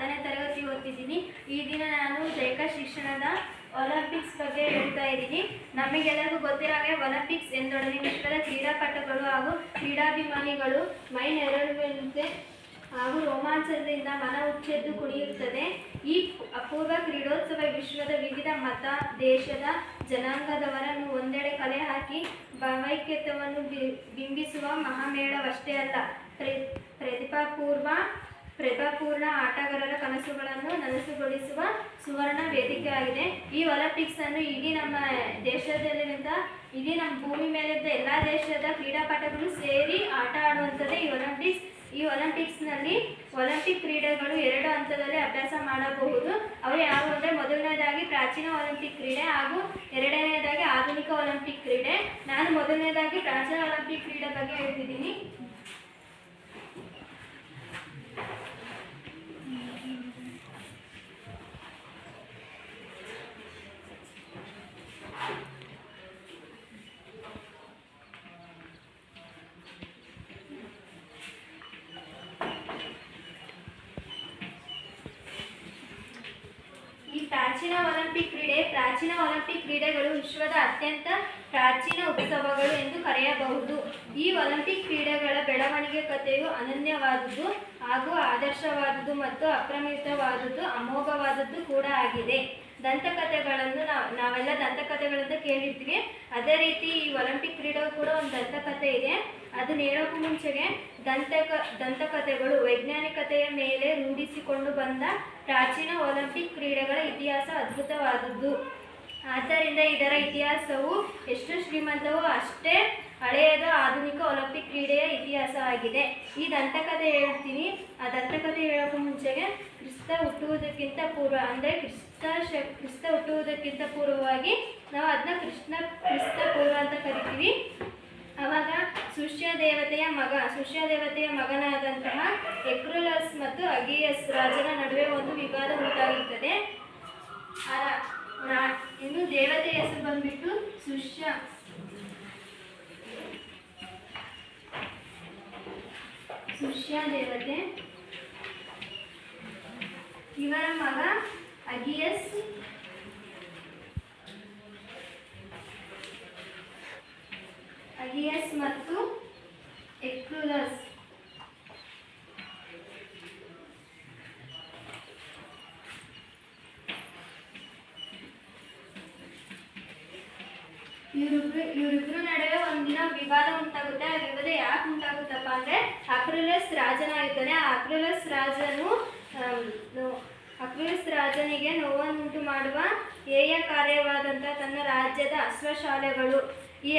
10ನೇ ತರಗತಿ ಓದ್ತಿದ್ದೀನಿ. ಈ ದಿನ ನಾನು ದೈಹಿಕ ಶಿಕ್ಷಣದ ಒಲಿಂಪಿಕ್ಸ್ ಬಗ್ಗೆ ಹೇಳ್ತಾ ಇದ್ದೀನಿ. ನಮಗೆಲ್ಲರಿಗೂ ಗೊತ್ತಿರೋ ಹಾಗೆ ಒಲಿಂಪಿಕ್ಸ್ ಎಂದೊಡನೆ ವಿಶ್ವದ ಕ್ರೀಡಾಪಟುಗಳು ಹಾಗೂ ಕ್ರೀಡಾಭಿಮಾನಿಗಳು ಮೈ ನೆರಳುವಂತೆ ಹಾಗೂ ರೋಮಾಂಚನದಿಂದ ಮನ ಉಚ್ಚೆದ್ದು ಕುಣಿಯುತ್ತದೆ. ಈ ಅಪೂರ್ವ ಕ್ರೀಡೋತ್ಸವ ವಿಶ್ವದ ವಿವಿಧ ಮತ ದೇಶದ ಜನಾಂಗದವರನ್ನು ಒಂದೆಡೆ ಕಲೆ ಹಾಕಿ ಭಾವೈಕ್ಯತೆಯನ್ನು ಬಿಂಬಿಸುವ ಮಹಾಮೇಳವಷ್ಟೇ ಅಲ್ಲ, ಪ್ರತಿಭಾಪೂರ್ಣ ಆಟಗಾರರ ಕನಸುಗಳನ್ನು ನನಸುಗೊಳಿಸುವ ಸುವರ್ಣ ವೇದಿಕೆಯಾಗಿದೆ. ಈ ಒಲಿಂಪಿಕ್ಸ್ ಅನ್ನು ಇಡೀ ನಮ್ಮ ದೇಶದಲ್ಲಿಂದ ಇಡೀ ನಮ್ಮ ಭೂಮಿ ಮೇಲಿದ್ದ ಎಲ್ಲ ದೇಶದ ಕ್ರೀಡಾಪಟುಗಳು ಸೇರಿ ಆಟ ಆಡುವಂಥದ್ದೇ ಈ ಒಲಿಂಪಿಕ್ಸ್. ಈ ಒಲಿಂಪಿಕ್ಸ್ನಲ್ಲಿ ಒಲಿಂಪಿಕ್ ಕ್ರೀಡೆಗಳು 2 ಹಂತದಲ್ಲಿ ಅಭ್ಯಾಸ ಮಾಡಬಹುದು. ಅವು ಯಾವುವು ಅಂದರೆ, ಮೊದಲನೇದಾಗಿ ಪ್ರಾಚೀನ ಒಲಿಂಪಿಕ್ ಕ್ರೀಡೆ ಹಾಗೂ ಎರಡನೇದಾಗಿ ಆಧುನಿಕ ಒಲಿಂಪಿಕ್ ಕ್ರೀಡೆ. ನಾನು ಮೊದಲನೇದಾಗಿ ಪ್ರಾಚೀನ ಒಲಿಂಪಿಕ್ ಕ್ರೀಡೆ ಬಗ್ಗೆ ಹೇಳ್ತಿದ್ದೀನಿ. ಪ್ರಾಚೀನ ಒಲಿಂಪಿಕ್ ಕ್ರೀಡೆಗಳು ವಿಶ್ವದ ಅತ್ಯಂತ ಪ್ರಾಚೀನ ಉತ್ಸವಗಳು ಎಂದು ಕರೆಯಬಹುದು. ಈ ಒಲಿಂಪಿಕ್ ಕ್ರೀಡೆಗಳ ಬೆಳವಣಿಗೆ ಕಥೆಯು ಅನನ್ಯವಾದುದು ಹಾಗೂ ಆದರ್ಶವಾದುದು ಮತ್ತು ಅಪ್ರಮಿತವಾದುದು, ಅಮೋಘವಾದದ್ದು ಕೂಡ ಆಗಿದೆ. ದಂತಕಥೆಗಳನ್ನು ನಾವೆಲ್ಲ ದಂತಕಥೆಗಳಿಂದ ಕೇಳಿರ್ತೀವಿ. ಅದೇ ರೀತಿ ಈ ಒಲಿಂಪಿಕ್ ಕ್ರೀಡೆಗೂ ಕೂಡ ಒಂದು ದಂತಕಥೆ ಇದೆ. ಅದನ್ನ ಹೇಳೋಕ್ಕೂ ಮುಂಚೆಗೆ ದಂತಕಥೆಗಳು ವೈಜ್ಞಾನಿಕತೆಯ ಮೇಲೆ ರೂಢಿಸಿಕೊಂಡು ಬಂದ ಪ್ರಾಚೀನ ಒಲಿಂಪಿಕ್ ಕ್ರೀಡೆಗಳ ಇತಿಹಾಸ ಅದ್ಭುತವಾದದ್ದು. ಆದ್ದರಿಂದ ಇದರ ಇತಿಹಾಸವು ಎಷ್ಟು ಶ್ರೀಮಂತವೋ ಅಷ್ಟೇ ಹಳೆಯದ ಆಧುನಿಕ ಒಲಿಂಪಿಕ್ ಕ್ರೀಡೆಯ ಇತಿಹಾಸ ಆಗಿದೆ. ಈ ದಂತಕಥೆ ಹೇಳ್ತೀನಿ. ಆ ದಂತಕಥೆ ಹೇಳೋಕ್ಕೂ ಮುಂಚೆಗೆ ಕ್ರಿಸ್ತ ಹುಟ್ಟುವುದಕ್ಕಿಂತ ಪೂರ್ವ ಅಂದರೆ ಕ್ರಿಸ್ತ ಹುಟ್ಟುವುದಕ್ಕಿಂತ ಪೂರ್ವವಾಗಿ ನಾವು ಅದನ್ನ ಕ್ರಿಸ್ತ ಪೂರ್ವ ಅಂತ ಕರಿತೀವಿ. ಆವಾಗ ಸುಷ್ಯ ದೇವತೆಯ ಮಗನಾದಂತಹ ಎಕ್ರುಲಸ್ ಮತ್ತು ಅಗಿಯಸ್ ರಾಜನ ನಡುವೆ ಒಂದು ವಿವಾದ ಉಂಟಾಗುತ್ತದೆ. ಇನ್ನು ದೇವತೆಯ ಹೆಸರು ಬಂದ್ಬಿಟ್ಟು ಸುಷ್ಯ ದೇವತೆ. ಇವರ ಮಗ ಅಗಿಯಸ್ ಮತ್ತು ಎಕ್ರುಲಸ್ ಇವರಿಬ್ರು ನಡುವೆ ಒಂದಿನ ವಿವಾದ ಉಂಟಾಗುತ್ತೆ. ಆ ವಿವಾದ ಯಾಕೆ ಉಂಟಾಗುತ್ತಪ್ಪ ಅಂದರೆ, ಅಕ್ರುಲಸ್ ರಾಜನಾಗಿರ್ತಾನೆ. ಆ ಅಕ್ರುಲಸ್ ರಾಜನಿಗೆ ನೋವನ್ನುಂಟು ಮಾಡುವ ಹೇಯ ಕಾರ್ಯವಾದಂಥ ತನ್ನ ರಾಜ್ಯದ ಅಶ್ವಶಾಲೆಗಳು. ಈ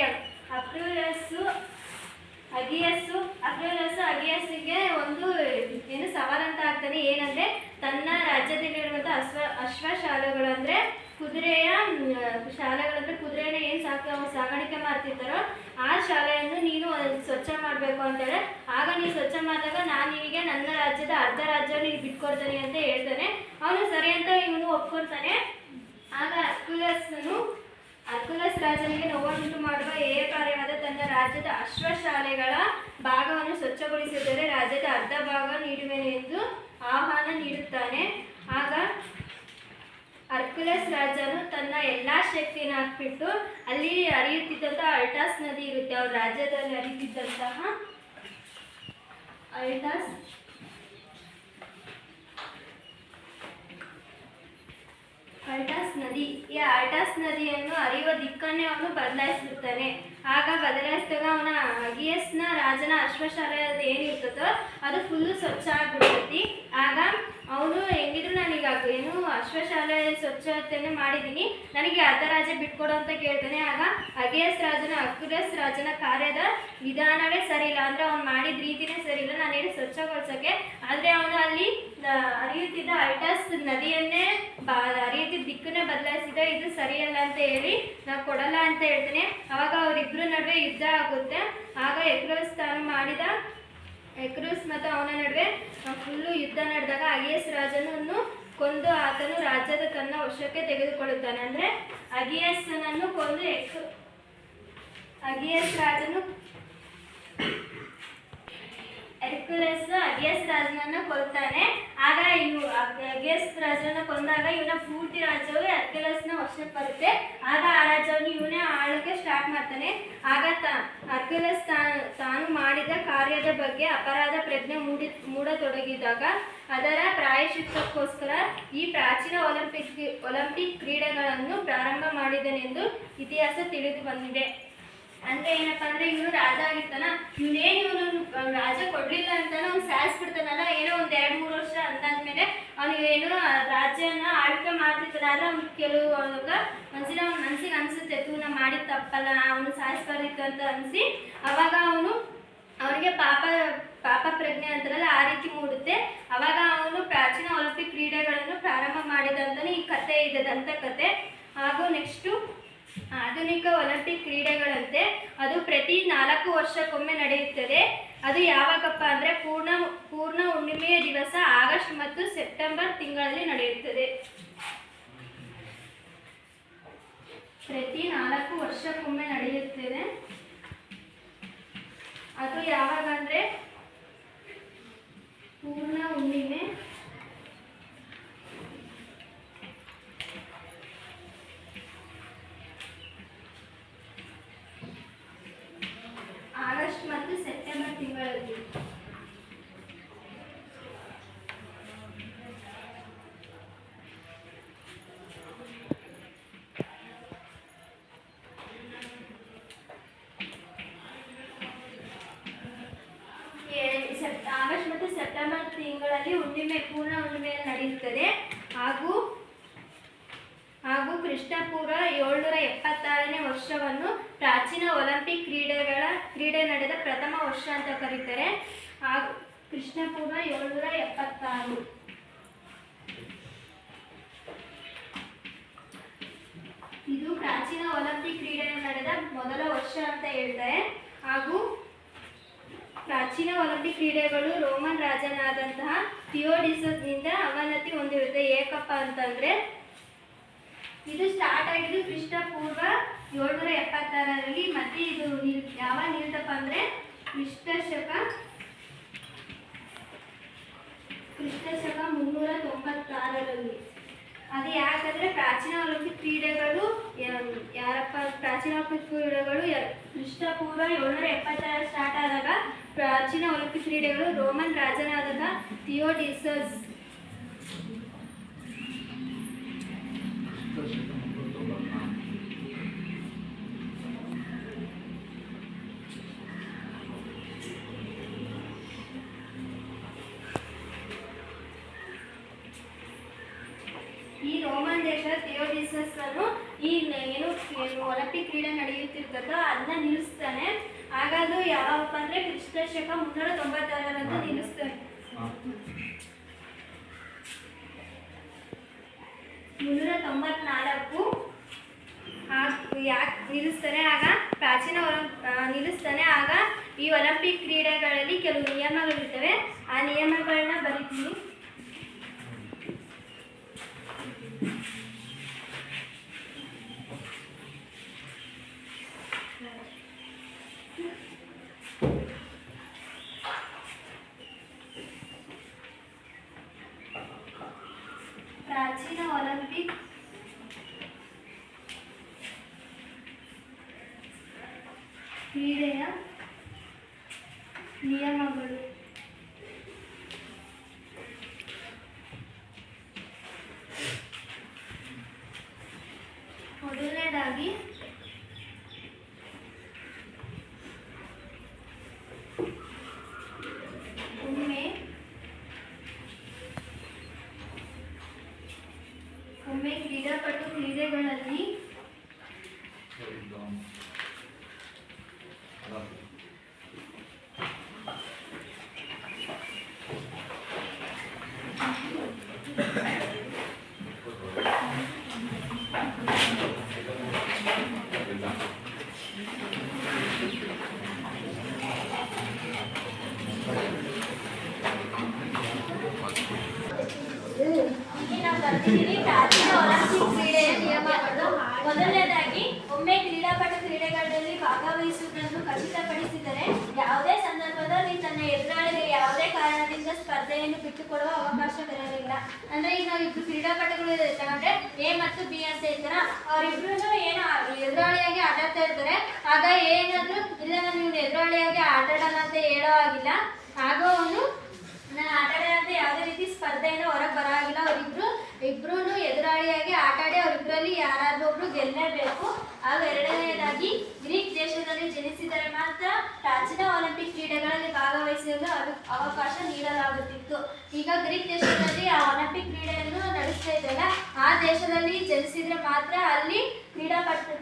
ಅಗಿಯಸ್ಸಿಗೆ ಒಂದು ಸವಾಲಂತ ಆಗ್ತಾನೆ. ಏನಂದರೆ, ತನ್ನ ರಾಜ್ಯದಲ್ಲಿರುವಂಥ ಅಶ್ವಶಾಲೆಗಳು ಅಂದರೆ ಕುದುರೆಯ ಶಾಲೆಗಳಂದ್ರೆ ಕುದುರೆನ ಏನು ಸಾಗಾಣಿಕೆ ಮಾಡ್ತಿರ್ತಾರೋ ಆ ಶಾಲೆಯನ್ನು ನೀನು ಸ್ವಚ್ಛ ಮಾಡಬೇಕು ಅಂತೇಳಿ. ಆಗ ನೀನು ಸ್ವಚ್ಛ ಮಾಡಿದಾಗ ನಾನು ನಿನಗೆ ನನ್ನ ರಾಜ್ಯದ ಅರ್ಧ ರಾಜ್ಯವನ್ನು ಬಿಟ್ಕೊಡ್ತಾನೆ ಅಂತ ಹೇಳ್ತಾನೆ. ಅವನು ಸರಿ ಅಂತ ಇವನು ಒಪ್ಕೊಳ್ತಾನೆ. ಆಗ ಅರ್ಕುಲಸ್ ರಾಜನಿಗೆ ನೋವನ್ನುಂಟು ಮಾಡುವ ಹೇಯ ಕಾರ್ಯವಾದ ತನ್ನ ರಾಜ್ಯದ ಅಶ್ವಶಾಲೆಗಳ ಭಾಗವನ್ನು ಸ್ವಚ್ಛಗೊಳಿಸಿದರೆ ರಾಜ್ಯದ ಅರ್ಧ ಭಾಗ ನೀಡುವೆನು ಎಂದು ಆಹ್ವಾನ ನೀಡುತ್ತಾನೆ. ಆಗ ಅರ್ಕುಲಸ್ ರಾಜನು ತನ್ನ ಎಲ್ಲ ಶಕ್ತಿಯನ್ನು ಹಾಕ್ಬಿಟ್ಟು ಅಲ್ಲಿ ಹರಿಯುತ್ತಿದ್ದಂಥ ಅಲ್ಟಾಸ್ ನದಿ ಇರುತ್ತೆ. ಅವ್ರ ರಾಜ್ಯದಲ್ಲಿ ಹರಿಯುತ್ತಿದ್ದಂತಹ ಅಲ್ಟಾಸ್ ನದಿ. ಈ ಅಲ್ಟಾಸ್ ನದಿಯನ್ನು ಹರಿಯುವ ದಿಕ್ಕನ್ನೇ ಅವನು ಬದಲಾಯಿಸಿರ್ತಾನೆ. ಆಗ ಬದಲಾಯಿಸಿದಾಗ ಅವನ ಅಗಿಯಸ್ನ ರಾಜನ ಅಶ್ವಶಾಲೆ ಏನಿರ್ತದೋ ಅದು ಫುಲ್ಲು ಸ್ವಚ್ಛ ಆಗ್ಬಿಡ್ತೈತಿ. ಆಗ ಅವನು ಹೆಂಗಿದ್ರು ನನಗೆ ಅಶ್ವಶಾಲೆ ಸ್ವಚ್ಛತೆಯನ್ನು ಮಾಡಿದ್ದೀನಿ, ನನಗೆ ಅರ್ಧ ರಾಜ್ಯ ಬಿಟ್ಕೊಡು ಅಂತ ಕೇಳ್ತಾನೆ. ಆಗ ಅಕ್ರುಲಸ್ ರಾಜನ ಕಾರ್ಯದ ವಿಧಾನವೇ ಸರಿ ಇಲ್ಲ, ಅಂದರೆ ಅವ್ನು ಮಾಡಿದ ರೀತಿನೇ ಸರಿ ಇಲ್ಲ, ನಾನು ಹೇಳಿ ಸ್ವಚ್ಛಗೊಳಿಸೋಕ್ಕೆ. ಆದರೆ ಅವನು ಅಲ್ಲಿ ಹರಿಯುತ್ತಿದ್ದ ಅಲ್ಟಾಸ್ ನದಿಯನ್ನೇ ಹರಿಯುತ್ತಿದ್ದ ದಿಕ್ಕನ್ನೇ ಬದಲಾಯಿಸಿದ. ಇದು ಸರಿಯಲ್ಲ ಅಂತ ಹೇಳಿ ನಾವು ಕೊಡಲ್ಲ ಅಂತ ಹೇಳ್ತಾನೆ. ಆವಾಗ ಅವರಿಬ್ಬರ ನಡುವೆ ಯುದ್ಧ ಆಗುತ್ತೆ. ಆಗ ಎಕ್ರುಲಸ್ ಮತ್ತು ಅವನ ನಡುವೆ ಫುಲ್ಲು ಯುದ್ಧ ನಡೆದಾಗ ಅಗಿಯಸ್ ರಾಜನನ್ನು ಕೊಂದು ಆತನು ರಾಜ್ಯದ ತನ್ನ ವಶಕ್ಕೆ ತೆಗೆದುಕೊಳ್ಳುತ್ತಾನೆ. ಅಂದರೆ ಅಗಿಯಸ್ಸನನ್ನು ಕೊಂದು ಅಗಿಯಸ್ ರಾಜನು ಹೆರ್ಕ್ಯುಲಸ್ ಅಗಿಯಸ್ ರಾಜನನ್ನು ಕೊಲ್ತಾನೆ. ಆಗ ಝೆಬಿಯಸ್ ರಾಜನ ಕೊಂದಾಗ ಇವನ ಪೂರ್ತಿ ರಾಜ್ಯವು ಅರ್ಕೆಲಸ್ನ ವಶಕ್ಕೆ ಬರುತ್ತೆ. ಆಗ ಆ ರಾಜ್ಯವನ್ನು ಇವನೇ ಆಳಕ್ಕೆ ಸ್ಟಾರ್ಟ್ ಮಾಡ್ತಾನೆ. ಆಗ ಅರ್ಕೆಲಸ್ ತಾನು ಮಾಡಿದ ಕಾರ್ಯದ ಬಗ್ಗೆ ಅಪರಾಧ ಪ್ರಜ್ಞೆ ಮೂಡತೊಡಗಿದಾಗ ಅದರ ಪ್ರಾಯಶ್ಚಿತ್ತಕ್ಕೋಸ್ಕರ ಈ ಪ್ರಾಚೀನ ಒಲಿಂಪಿಕ್ ಕ್ರೀಡೆಗಳನ್ನು ಪ್ರಾರಂಭ ಮಾಡಿದನೆಂದು ಇತಿಹಾಸ ತಿಳಿದು ಬಂದಿದೆ. ಅಂದ್ರೆ ಏನಪ್ಪಾ ಅಂದ್ರೆ ಇವನು ರಾಜ ಆಗಿರ್ತಾನ, ಇವನು ರಾಜ ಕೊಡ್ಲಿಲ್ಲ ಅಂತಾನೆ ಅವ್ನು ಸಾಯಿಸ್ಬಿಡ್ತಾನಲ್ಲ. ಏನೋ ಒಂದ್ 2-3 ವರ್ಷ ಅಂತಾದ್ಮೇಲೆ ಅವನು ಏನೋ ರಾಜ್ಯನ ಆಳ್ವಿಕೆ ಮಾಡ್ತಿರ್ತಾನೆ. ಆದ್ರೆ ಅವ್ನು ಕೆಲವು ಮನ್ಸಿಗೆ ಅನ್ಸುತ್ತೆ ನಾ ಮಾಡಿದ ತಪ್ಪಲ್ಲ, ಅವನು ಸಾಯಿಸ್ಬಾರ್ದಿತ್ತು ಅಂತ ಅನ್ಸಿ ಅವಾಗ ಅವನಿಗೆ ಪಾಪ ಪ್ರಜ್ಞೆ ಅಂತಾರಲ್ಲ ಆ ರೀತಿ ಮೂಡುತ್ತೆ. ಅವಾಗ ಅವನು ಪ್ರಾಚೀನ ಒಲಿಂಪಿಕ್ ಕ್ರೀಡೆಗಳನ್ನು ಪ್ರಾರಂಭ ಮಾಡಿದಂತಾನೆ ಈ ಕಥೆ ಇದೆ, ದಂತಕಥೆ. ಹಾಗೂ ನೆಕ್ಸ್ಟು ಆಧುನಿಕ ಒಲಿಂಪಿಕ್ ಕ್ರೀಡೆಗಳಂತೆ ಅದು ಪ್ರತಿ 4 ವರ್ಷಕ್ಕೊಮ್ಮೆ ನಡೆಯುತ್ತದೆ. ಅದು ಯಾವಾಗಪ್ಪ ಅಂದರೆ ಪೂರ್ಣ ಹುಣ್ಣಿಮೆಯ ದಿವಸ ಆಗಸ್ಟ್ ಮತ್ತು ಸೆಪ್ಟೆಂಬರ್ ತಿಂಗಳಲ್ಲಿ ನಡೆಯುತ್ತದೆ. ಪ್ರತಿ 4 ವರ್ಷಕ್ಕೊಮ್ಮೆ ನಡೆಯುತ್ತದೆ. ಅದು ಯಾವಾಗ ಅಂದರೆ ಪೂರ್ಣ ಹುಣ್ಣಿಮೆ ಆಗಸ್ಟ್ ಮತ್ತು ಸೆಪ್ಟೆಂಬರ್ ತಿಂಗಳಲ್ಲಿ. ಆಗಸ್ಟ್ ಮತ್ತು ಸೆಪ್ಟೆಂಬರ್ ತಿಂಗಳಲ್ಲಿ ಪೂರ್ಣ ಹುಣ್ಣಿಮೆಯಲ್ಲಿ ನಡೆಯುತ್ತದೆ. ಹಾಗೂ ಕ್ರಿಸ್ತಪೂರ್ವ 776ನೇ ವರ್ಷವನ್ನು ಪ್ರಾಚೀನ ಒಲಿಂಪಿಕ್ ಕ್ರೀಡೆ ನಡೆದ ಪ್ರಥಮ ವರ್ಷ ಅಂತ ಕರೀತಾರೆ. ಹಾಗೂ ಕ್ರಿಸ್ತಪೂರ್ವ 776 ಇದು ಪ್ರಾಚೀನ ಒಲಿಂಪಿಕ್ ಕ್ರೀಡೆ ನಡೆದ ಮೊದಲ ವರ್ಷ ಅಂತ ಹೇಳ್ತಾರೆ. ಹಾಗೂ ಪ್ರಾಚೀನ ಒಲಿಂಪಿಕ್ ಕ್ರೀಡೆಗಳು ರೋಮನ್ ರಾಜನಾದಂತಹ ಥಿಯೋಡಿಸಸ್ನಿಂದ ಅವನತಿ ಹೊಂದಿರುತ್ತೆ. ಏಕಪ್ಪ ಅಂತಂದ್ರೆ ಇದು ಸ್ಟಾರ್ಟ್ ಆಗಿದ್ದು ಕ್ರಿಸ್ತಪೂರ್ವ 776ರಲ್ಲಿ. ಮತ್ತೆ ಇದು ಯಾವಾಗ ನಿಲ್ತಪ್ಪ ಅಂದ್ರೆ ಕ್ರಿಸ್ತಶಕ 396ರಲ್ಲಿ. ಅದು ಯಾಕಂದ್ರೆ ಪ್ರಾಚೀನ ಒಲಿಂಪಿಕ್ ಕ್ರೀಡೆಗಳು ಕ್ರಿಸ್ತಪೂರ್ವ 776 ಸ್ಟಾರ್ಟ್ ಆದಾಗ ಪ್ರಾಚೀನ ಒಲಿಂಪಿಕ್ ಕ್ರೀಡೆಗಳು ರೋಮನ್ ರಾಜನಾದ ಥಿಯೋಡಿಸಸ್ ಈ ರೋಮನ್ ದೇಶದ ಥಿಯೋಡಿಸಸ್ ಅನ್ನು ಏನು ಒಲಿಂಪಿಕ್ ಕ್ರೀಡೆ ನಡೆಯುತ್ತಿರ್ತದೋ ಅದನ್ನ ನಿಲ್ಲಿಸ್ತಾನೆ. ಆಗ ಅದು ಯಾವಪ್ಪ ಅಂದ್ರೆ ಕ್ರಿಸ್ತಶಕ 396ರಂದು ನಿಲ್ಲಿಸ್ತಾನೆ. 394 ಯಾಕೆ ನಿಲ್ಲಿಸ್ತಾನೆ ಆಗ ನಿಲ್ಲಿಸ್ತಾನೆ. ಆಗ ಈ ಒಲಿಂಪಿಕ್ ಕ್ರೀಡೆಗಳಲ್ಲಿ ಕೆಲವು ನಿಯಮಗಳಿರ್ತವೆ. ಆ ನಿಯಮಗಳನ್ನ ಬರೀತೀನಿ. ಪ್ರಾಚೀನ ಒಲಿಂಪಿಕ್ ಕ್ರೀಡೆಯ ನಿಯಮಗಳು. ಮೊದಲನೇದಾಗಿ ಒಮ್ಮೆ ಕ್ರೀಡಾಪಟು ಕ್ರೀಡೆಗಳಲ್ಲಿ ಪ್ರಾಚೀನ ಒಲಿಂಪಿಕ್ ಕ್ರೀಡೆಯ ನಿಯಮಗಳು. ಮೊದಲನೇದಾಗಿ ಒಮ್ಮೆ ಕ್ರೀಡಾಪಟು ಕ್ರೀಡೆಗಳಲ್ಲಿ ಭಾಗವಹಿಸುವುದನ್ನು ಖಚಿತಪಡಿಸಿದರೆ ಯಾವುದೇ ಸಂದರ್ಭದಲ್ಲಿ ತನ್ನ ಎದುರಾಳಿಗೆ ಯಾವುದೇ ಕಾರಣದಿಂದ ಸ್ಪರ್ಧೆಯನ್ನು ಬಿಟ್ಟುಕೊಡುವ ಅವಕಾಶವಿರಲಿಲ್ಲ. ಅಂದ್ರೆ ಈಗ ನಾವು ಇಬ್ರು ಕ್ರೀಡಾಪಟುಗಳು ಇರ್ತಾರೆ, ಅಂದ್ರೆ ಎ ಮತ್ತು ಬಿ ಅಂತ ಇರ್ತಾರ. ಅವರಿಬ್ರು ಏನೋ ಎದುರಾಳಿಯಾಗಿ ಆಟ ಆಡ್ತಾ ಇರ್ತಾರೆ. ಆಗ ಏನಾದ್ರು ಇಲ್ಲ ನೀವು ಎದುರಾಳಿಯಾಗಿ ಆಟ ಆಡೋಣ ಅಂತ ಹೇಳೋ ಆಗಿಲ್ಲ. ಆಗ ಅವನು ನಾನು ಆಟ ಆಡೋದಂತ ಯಾವುದೇ ರೀತಿ ಸ್ಪರ್ಧೆಯಿಂದ ಹೊರಗೆ ಬರೋ ಆಗಿಲ್ಲ. ಇಬ್ರು ಎದುರಾಳಿಯಾಗಿ ಆಟ ಆಡಿ ಅವರಿಬ್ಬರಲ್ಲಿ ಯಾರಾದ್ರೂ ಒಬ್ರು ಗೆಲ್ಲಲೇಬೇಕು. ಹಾಗೂ ಎರಡನೆಯದಾಗಿ ಗ್ರೀಕ್ ದೇಶದಲ್ಲಿ ಜನಿಸಿದರೆ ಮಾತ್ರ ಪ್ರಾಚೀನ ಒಲಿಂಪಿಕ್ ಕ್ರೀಡೆಗಳಲ್ಲಿ ಭಾಗವಹಿಸಲು ಅವಕಾಶ ನೀಡಲಾಗುತ್ತಿತ್ತು. ಈಗ ಗ್ರೀಕ್ ದೇಶದಲ್ಲಿ ಆ ಒಲಿಂಪಿಕ್ ಕ್ರೀಡೆಯನ್ನು ನಡೆಸ್ತಾ ಇದ್ದಲ್ಲ, ಆ ದೇಶದಲ್ಲಿ ಜನಿಸಿದ್ರೆ ಮಾತ್ರ ಅಲ್ಲಿ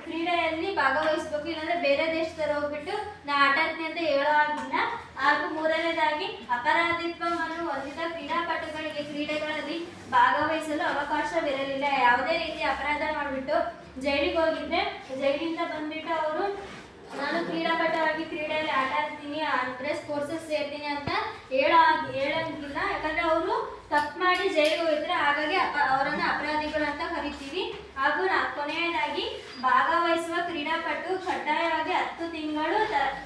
ಕ್ರೀಡೆಯಲ್ಲಿ ಭಾಗವಹಿಸಬೇಕು. ಇಲ್ಲಾಂದ್ರೆ ಬೇರೆ ದೇಶದಲ್ಲಿ ಹೋಗ್ಬಿಟ್ಟು ನಾ ಆಟ ಆಡ್ತೀನಿ ಅಂತ ಹೇಳೋ ಆಗಿಲ್ಲ. ಹಾಗೂ ಮೂರನೇದಾಗಿ ಅಪರಾಧಿತ್ವವನ್ನು ಹೊಂದಿದ ಕ್ರೀಡಾಪಟುಗಳಿಗೆ ಕ್ರೀಡೆಗಳಲ್ಲಿ ಭಾಗವಹಿಸಲು ಅವಕಾಶವಿರಲಿಲ್ಲ. ಯಾವುದೇ ರೀತಿ ಅಪರಾಧ ಮಾಡಿಬಿಟ್ಟು ಜೈಲಿಗೆ ಹೋಗಿದ್ರೆ ಜೈಲಿಂದ ಬಂದ್ಬಿಟ್ಟು ಅವರು ನಾನು ಕ್ರೀಡಾಪಟುವಾಗಿ ಕ್ರೀಡೆಯಲ್ಲಿ ಆಟ ಆಡ್ತೀನಿ ಅಂದರೆ ಸ್ಪೋರ್ಟ್ಸಲ್ಲಿ ಸೇರ್ತೀನಿ ಅಂತ ಹೇಳಂಗಿಲ್ಲ. ಯಾಕಂದರೆ ಅವರು ತಪ್ಪು ಮಾಡಿ ಜೈಲಿಗೆ ಹೋಗಿದ್ರೆ ಹಾಗಾಗಿ ಅವರನ್ನು ಅಪರಾಧಿಗಳು ಅಂತ ಕರಿತೀವಿ. ಹಾಗೂ ಕೊನೆಯದಾಗಿ ಭಾಗವಹಿಸುವ ಕ್ರೀಡಾಪಟು ಕಡ್ಡಾಯವಾಗಿ 10 ತಿಂಗಳು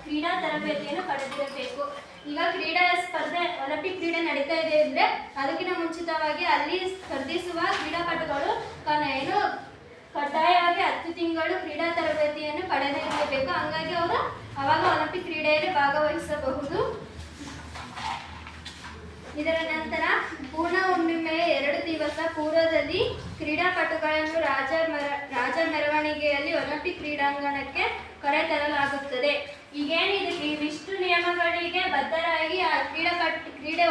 ಕ್ರೀಡಾ ತರಬೇತಿಯನ್ನು ಪಡೆದಿರಬೇಕು. ಈಗ ಕ್ರೀಡಾ ಸ್ಪರ್ಧೆ ಒಲಿಂಪಿಕ್ ಕ್ರೀಡೆ ನಡೀತಾ ಇದೆ ಅಂದರೆ ಅದಕ್ಕಿಂತ ಮುಂಚಿತವಾಗಿ ಅಲ್ಲಿ ಸ್ಪರ್ಧಿಸುವ ಕ್ರೀಡಾಪಟುಗಳು ಕಡ್ಡಾಯವಾಗಿ 10 ತಿಂಗಳು ಕ್ರೀಡಾ ತರಬೇತಿಯನ್ನು ಪಡೆದಿರಬೇಕು. ಹಂಗಾಗಿ ಅವರು ಅವಾಗ ಒಲಿಂಪಿಕ್ ಕ್ರೀಡೆಯಲ್ಲಿ ಭಾಗವಹಿಸಬಹುದು. ಇದರ ನಂತರ ಪೂರ್ಣ ಹುಣ್ಣಿಮೆಯ 2 ದಿವಸ ಪೂರ್ವದಲ್ಲಿ ಕ್ರೀಡಾಪಟುಗಳನ್ನು ರಾಜ ಮೆರವಣಿಗೆಯಲ್ಲಿ ಒಲಿಂಪಿಕ್ ಕ್ರೀಡಾಂಗಣಕ್ಕೆ ಕರೆತರಲಾಗುತ್ತದೆ. ಈಗೇನಿದೆ ಇವಿಷ್ಟು ನಿಯಮಗಳಿಗೆ ಬದ್ಧರಾಗಿ ಆ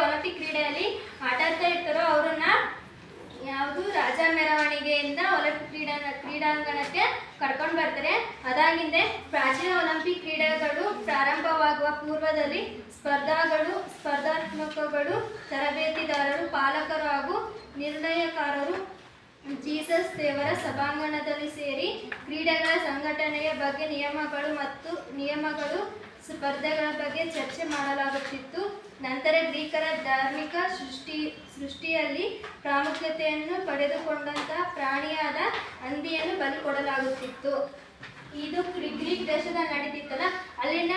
ಒಲಿಂಪಿಕ್ ಕ್ರೀಡೆಯಲ್ಲಿ ಆಟ ಆಡ್ತಾ ಇರ್ತಾರೋ ಅವರನ್ನ ಯಾವುದು ರಾಜ ಮೆರವಣಿಗೆಯಿಂದ ಒಲಿಂಪಿಕ್ ಕ್ರೀಡಾಂಗಣಕ್ಕೆ ಕರ್ಕೊಂಡು ಬರ್ತಾರೆ. ಅದಾಗಿಂದೆ ಪ್ರಾಚೀನ ಒಲಿಂಪಿಕ್ ಕ್ರೀಡೆಗಳು ಪ್ರಾರಂಭವಾಗುವ ಪೂರ್ವದಲ್ಲಿ ಸ್ಪರ್ಧಾತ್ಮಕಗಳು, ತರಬೇತಿದಾರರು, ಪಾಲಕರು ಹಾಗೂ ನಿರ್ಣಯಕಾರರು ಜೀಸಸ್ ದೇವರ ಸಭಾಂಗಣದಲ್ಲಿ ಸೇರಿ ಕ್ರೀಡೆಗಳ ಸಂಘಟನೆಯ ಬಗ್ಗೆ ನಿಯಮಗಳು ಸ್ಪರ್ಧೆಗಳ ಬಗ್ಗೆ ಚರ್ಚೆ ಮಾಡಲಾಗುತ್ತಿತ್ತು. ನಂತರ ಗ್ರೀಕರ ಧಾರ್ಮಿಕ ಸೃಷ್ಟಿಯಲ್ಲಿ ಪ್ರಾಮುಖ್ಯತೆಯನ್ನು ಪಡೆದುಕೊಂಡಂತಹ ಪ್ರಾಣಿಯಾದ ಹಂದಿಯನ್ನು ಬಲಿ ಕೊಡಲಾಗುತ್ತಿತ್ತು. ಇದು ಗ್ರೀಕ್ ದೇಶದಲ್ಲಿ ನಡೀತಿತ್ತಲ್ಲ, ಅಲ್ಲಿನ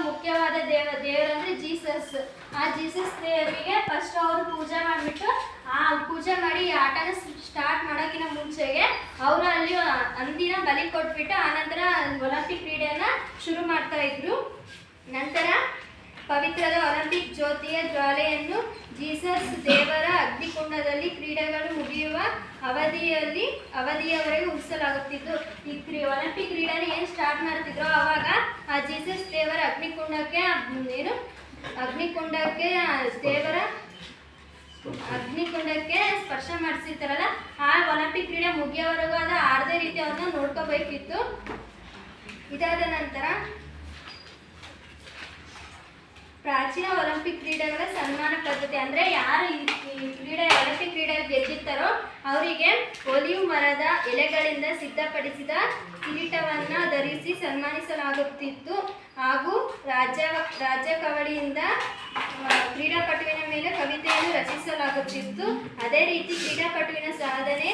ಮುಖ್ಯವಾದ ದೇವರಂದ್ರೆ ಜೀಸಸ್. ಆ ಜೀಸಸ್ ದೇವರಿಗೆ ಫಸ್ಟ್ ಅವರು ಪೂಜೆ ಮಾಡಿಬಿಟ್ಟು ಪೂಜೆ ಮಾಡಿ ಆಟನ ಸ್ಟಾರ್ಟ್ ಮಾಡೋಕ್ಕಿಂತ ಮುಂಚೆಗೆ ಅವರು ಅಲ್ಲಿ ಹಂದಿನ ಬಲಿ ಕೊಟ್ಬಿಟ್ಟು ಆನಂತರ ಒಲಿಂಪಿಕ್ ಕ್ರೀಡೆಯನ್ನ ಶುರು ಮಾಡ್ತಾ ಇದ್ರು. ನಂತರ ಪವಿತ್ರದ ಒಲಿಂಪಿಕ್ ಜ್ಯೋತಿಯ ಜ್ವಾಲೆಯನ್ನು ಜೀಸಸ್ ದೇವರ ಅಗ್ನಿಕುಂಡದಲ್ಲಿ ಕ್ರೀಡೆಗಳು ಮುಗಿಯುವ ಅವಧಿಯವರೆಗೆ ಉಳಿಸಲಾಗುತ್ತಿತ್ತು. ಈ ಒಲಿಂಪಿಕ್ ಕ್ರೀಡೆನ ಏನು ಸ್ಟಾರ್ಟ್ ಮಾಡ್ತಿದ್ರು ಅವಾಗ ಆ ಜೀಸಸ್ ದೇವರ ಅಗ್ನಿಕುಂಡಕ್ಕೆ ಸ್ಪರ್ಶ ಮಾಡಿಸಿರ್ತಾರಲ್ಲ, ಆ ಒಲಿಂಪಿಕ್ ಕ್ರೀಡೆ ಮುಗಿಯೋವರೆಗೂ ಅದು ಆರದೇ ರೀತಿ ಅವ್ರನ್ನ ನೋಡ್ಕೋಬೇಕಿತ್ತು. ಇದಾದ ನಂತರ ಪ್ರಾಚೀನ ಒಲಿಂಪಿಕ್ ಕ್ರೀಡೆಗಳ ಸನ್ಮಾನ ಪದ್ಧತಿ ಅಂದರೆ ಯಾರು ಈ ಒಲಿಂಪಿಕ್ ಕ್ರೀಡೆಯಲ್ಲಿ ಗೆದ್ದಿರ್ತಾರೋ ಅವರಿಗೆ ಒಲಿವ್ ಮರದ ಎಲೆಗಳಿಂದ ಸಿದ್ಧಪಡಿಸಿದ ಕಿರೀಟವನ್ನು ಧರಿಸಿ ಸನ್ಮಾನಿಸಲಾಗುತ್ತಿತ್ತು. ಹಾಗೂ ರಾಜ್ಯ ಕವಳಿಯಿಂದ ಕ್ರೀಡಾಪಟುವಿನ ಮೇಲೆ ಕವಿತೆಯನ್ನು ರಚಿಸಲಾಗುತ್ತಿತ್ತು. ಅದೇ ರೀತಿ ಕ್ರೀಡಾಪಟುವಿನ ಸಾಧನೆ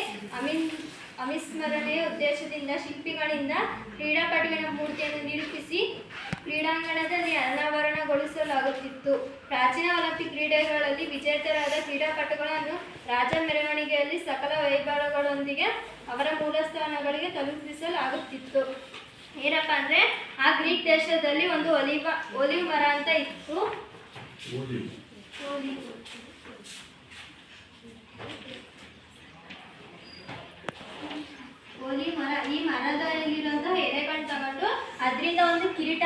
ಅವಿಸ್ಮರಣೆಯ ಉದ್ದೇಶದಿಂದ ಶಿಲ್ಪಿಗಳಿಂದ ಕ್ರೀಡಾಪಟುವಿನ ಮೂರ್ತಿಯನ್ನು ನಿರೂಪಿಸಿ ಕ್ರೀಡಾಂಗಣದಲ್ಲಿ ಅನಾವರಣಗೊಳಿಸಲಾಗುತ್ತಿತ್ತು. ಪ್ರಾಚೀನ ಒಲಿಂಪಿಕ್ ಕ್ರೀಡೆಗಳಲ್ಲಿ ವಿಜೇತರಾದ ಕ್ರೀಡಾಪಟುಗಳನ್ನು ರಾಜ ಮೆರವಣಿಗೆಯಲ್ಲಿ ಸಕಲ ವೈಭವಗಳೊಂದಿಗೆ ಅವರ ಮೂಲಸ್ಥಾನಗಳಿಗೆ ತಲುಪಿಸಲಾಗುತ್ತಿತ್ತು. ಏನಪ್ಪ ಅಂದರೆ ಆ ಗ್ರೀಕ್ ದೇಶದಲ್ಲಿ ಒಂದು ಒಲಿವ್ ಮರ ಅಂತ ಇತ್ತು. ಒಲಿವ್ ಮರ, ಈ ಮರದಲ್ಲಿರುವಂತಹ ಎಲೆಗಳು ತಗೊಂಡು ಅದರಿಂದ ಒಂದು ಕಿರೀಟ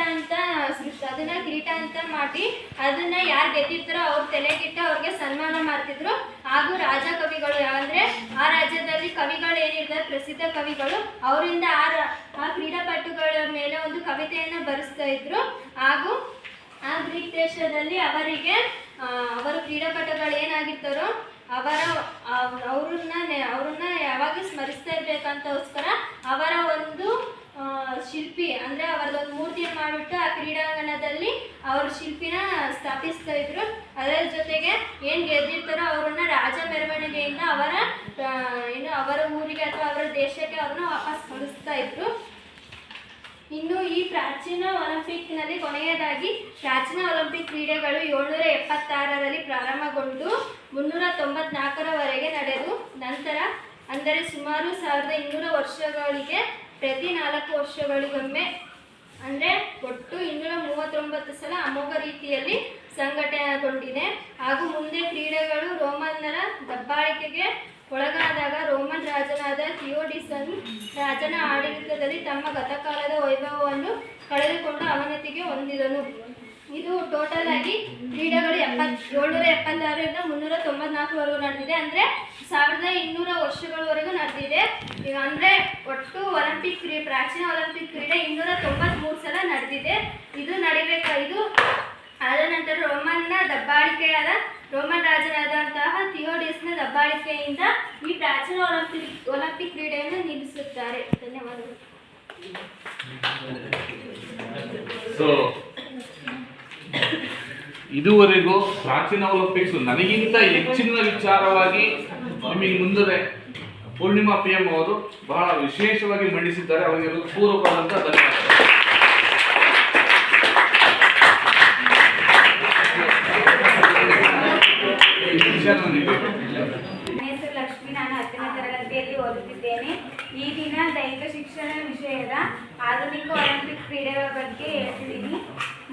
ಅಂತ ಮಾಡಿ ಅದನ್ನ ಯಾರು ಗೆದ್ದಿರ್ತಾರೋ ಅವ್ರ ತಲೆಗಿಟ್ಟು ಅವ್ರಿಗೆ ಸನ್ಮಾನ ಮಾಡ್ತಿದ್ರು. ಹಾಗೂ ರಾಜ ಕವಿಗಳು ಯಾವಂದ್ರೆ ಆ ರಾಜ್ಯದಲ್ಲಿ ಕವಿಗಳು ಏನಿರ್ತಾರೆ ಪ್ರಸಿದ್ಧ ಕವಿಗಳು ಅವರಿಂದ ಆ ಕ್ರೀಡಾಪಟುಗಳ ಮೇಲೆ ಒಂದು ಕವಿತೆಯನ್ನು ಬರೆಸ್ತಾ ಇದ್ರು. ಹಾಗೂ ಆ ಗ್ರೀಕ್ ದೇಶದಲ್ಲಿ ಅವರು ಕ್ರೀಡಾಪಟುಗಳು ಏನಾಗಿರ್ತಾರೋ ಅವ್ರನ್ನ ಯಾವಾಗ ಸ್ಮರಿಸ್ತಾ ಇರ್ಬೇಕಂತೋಸ್ಕರ ಅವರ ಒಂದು ಶಿಲ್ಪಿ ಅಂದರೆ ಅವರದೊಂದು ಮೂರ್ತಿಯನ್ನು ಮಾಡಿಬಿಟ್ಟು ಆ ಕ್ರೀಡಾಂಗಣದಲ್ಲಿ ಅವ್ರ ಶಿಲ್ಪಿನ ಸ್ಥಾಪಿಸ್ತಾ ಇದ್ರು. ಅದರ ಜೊತೆಗೆ ಏನು ಗೆದ್ದಿರ್ತಾರೋ ಅವರನ್ನ ರಾಜ ಮೆರವಣಿಗೆಯಿಂದ ಅವರ ಊರಿಗೆ ಅಥವಾ ಅವರ ದೇಶಕ್ಕೆ ಅವ್ರನ್ನ ವಾಪಸ್ ಕಳಿಸ್ತಾ ಇದ್ರು. ಇನ್ನು ಈ ಪ್ರಾಚೀನ ಒಲಿಂಪಿಕ್ನಲ್ಲಿ ಕೊನೆಯದಾಗಿ ಪ್ರಾಚೀನ ಒಲಿಂಪಿಕ್ ಕ್ರೀಡೆಗಳು 776ರಲ್ಲಿ ಪ್ರಾರಂಭಗೊಂಡು 394ರವರೆಗೆ ನಡೆದು ನಂತರ ಅಂದರೆ ಸುಮಾರು 1200 ವರ್ಷಗಳಿಗೆ ಪ್ರತಿ 4 ವರ್ಷಗಳಿಗೊಮ್ಮೆ ಅಂದರೆ ಒಟ್ಟು 239 ಸಲ ಅಮೋಘ ರೀತಿಯಲ್ಲಿ ಸಂಘಟನೆಗೊಂಡಿದೆ. ಹಾಗೂ ಮುಂದೆ ಕ್ರೀಡೆಗಳು ರೋಮನ್ನರ ದಬ್ಬಾಳಿಕೆಗೆ ಒಳಗಾದಾಗ ರೋಮನ್ ರಾಜನಾದ ಥಿಯೋಡಿಸನ್ ರಾಜನ ಆಡಳಿತದಲ್ಲಿ ತಮ್ಮ ಗತಕಾಲದ ವೈಭವವನ್ನು ಕಳೆದುಕೊಂಡು ಅವನತಿಗೆ ಹೊಂದಿದನು. ಇದು ಟೋಟಲ್ ಆಗಿ ಕ್ರೀಡೆಗಳು 776ರಿಂದ 394ವರೆಗೂ ನಡೆದಿದೆ. ಅಂದರೆ 1200 ವರ್ಷಗಳವರೆಗೂ ನಡೆದಿದೆ. ಈಗ ಅಂದರೆ ಒಟ್ಟು ಒಲಿಂಪಿಕ್ ಪ್ರಾಚೀನ ಒಲಿಂಪಿಕ್ ಕ್ರೀಡೆ 293 ಸಲ ನಡೆದಿದೆ. ಇದು ಆದ ನಂತರ ರೋಮನ್ ರಾಜನಾದಂತಹ ಥಿಯೋಡಿಸ್ನ ದಬ್ಬಾಳಿಕೆಯಿಂದ ಈ ಪ್ರಾಚೀನ ಒಲಿಂಪಿಕ್ ಕ್ರೀಡೆಯನ್ನು ನಿಲ್ಲಿಸುತ್ತಾರೆ. ಧನ್ಯವಾದಗಳು. ಇದುವರೆಗೂ ಪ್ರಾಚೀನ ಒಲಿಂಪಿಕ್ಸ್ ನನಗಿಂತ ಹೆಚ್ಚಿನ ವಿಚಾರವಾಗಿ ನಿಮಗೆ ಮುಂದೆ ಪೂರ್ಣಿಮಾ PM ಅವರು ಬಹಳ ವಿಶೇಷವಾಗಿ ಮಂಡಿಸಿದ್ದಾರೆ. ಅವರಿಗೆ ಪೂರ್ವಕವಾದಂಥ ಧನ್ಯವಾದಗಳು. ಲಕ್ಷ್ಮಿ, ನಾನು 10ನೇ ತರಗತಿಯಲ್ಲಿ ಓದುತ್ತಿದ್ದೇನೆ. ಈ ದಿನ ದೈಹಿಕ ಶಿಕ್ಷಣ ವಿಷಯದ ಆಧುನಿಕ ಒಲಿಂಪಿಕ್ ಕ್ರೀಡೆಗಳ ಬಗ್ಗೆ ಹೇಳ್ತಿದ್ದೀನಿ.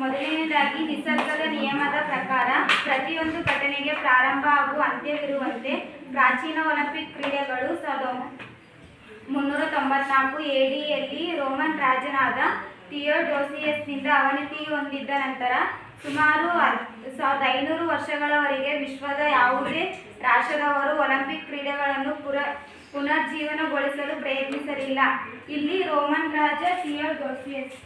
ಮೊದಲನೇದಾಗಿ ನಿಸರ್ಗದ ನಿಯಮದ ಪ್ರಕಾರ ಪ್ರತಿಯೊಂದು ಘಟನೆಗೆ ಪ್ರಾರಂಭ ಹಾಗೂ ಅಂತ್ಯವಿರುವಂತೆ ಪ್ರಾಚೀನ ಒಲಿಂಪಿಕ್ ಕ್ರೀಡೆಗಳು 394 ADಯಲ್ಲಿ ರೋಮನ್ ರಾಜನಾದ ಥಿಯೋಡೋಸಿಯಸ್ನಿಂದ ಅವನತಿ ಹೊಂದಿದ ನಂತರ ಸುಮಾರು 1500 ವರ್ಷಗಳವರೆಗೆ ವಿಶ್ವದ ಯಾವುದೇ ರಾಷ್ಟ್ರದವರು ಒಲಿಂಪಿಕ್ ಕ್ರೀಡೆಗಳನ್ನು ಪುನರ್ಜೀವನಗೊಳಿಸಲು ಪ್ರಯತ್ನಿಸಲಿಲ್ಲ. ಇಲ್ಲಿ ರೋಮನ್ ರಾಜ ಥಿಯೋಡೋಸಿಯಸ್